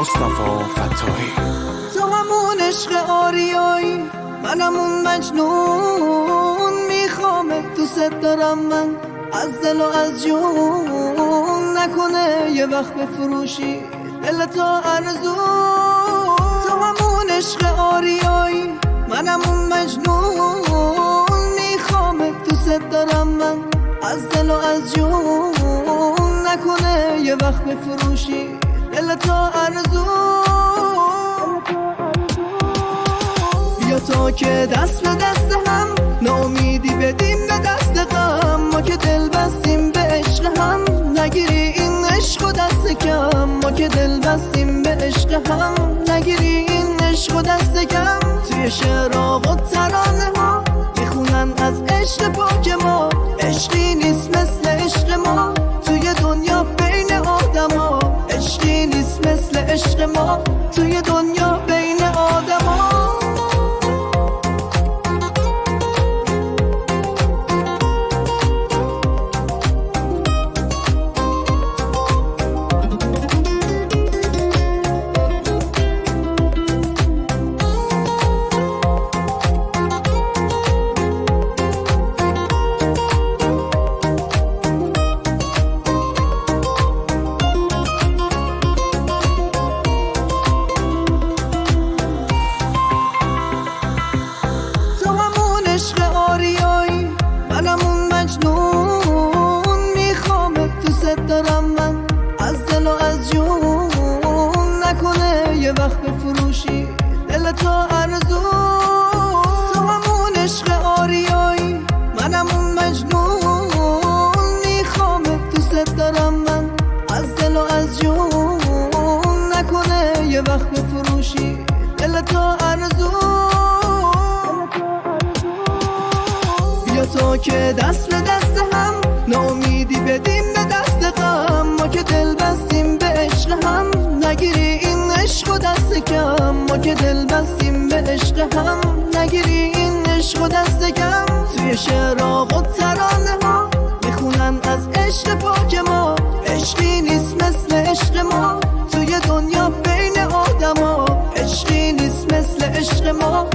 مصطفی فتاحی. تو همون عشق آریایی، منم اون مجنون، میخوامت دوست دارم من از دل و از جون، نکنه یه وقت بفروشی دل تو ارزون. تو همون عشق آریایی، منم اون مجنون، میخوامت دوست دارم من از دل و از جون، نکنه یه وقت بفروشی دل تو ارزون. بیا تا که دست به دست هم، ناامیدی بدیم به دست غم، ما که دل بستیم به عشق هم، نگیری این عشق و دست کم، ما که دل بستیم به عشق هم، نگیری این عشق و دست کم. توی شعرها و ترانه ها میخونن از عشق پاک ما، عشقی نیست مثل عشق ما توی دنیا بین آدم ها، عشقی نیست مثل عشق ما توی دنیا بین آدم ها. دارم من از دل و از جون، نکنه یه وقت بفروشی دل تو ارزون. تو همون عشق آریایی، منم اون مجنون، میخوامت دوست دارم من از دل و از جون، نکنه یه وقت بفروشی دل تو ارزون. بیا تا که دست به دست هم، ناامیدی بدیم به دست غم، ما که دل بستیم به عشق هم، نگیری این عشق و دست کم، ما که دل بستیم به عشق هم، نگیری این عشق و دست کم. توی شعرها و ترانه ها میخونن از عشق پاک ما، عشقی نیست مثل عشق ما توی دنیا بین آدم ها، عشقی نیست مثل عشق ما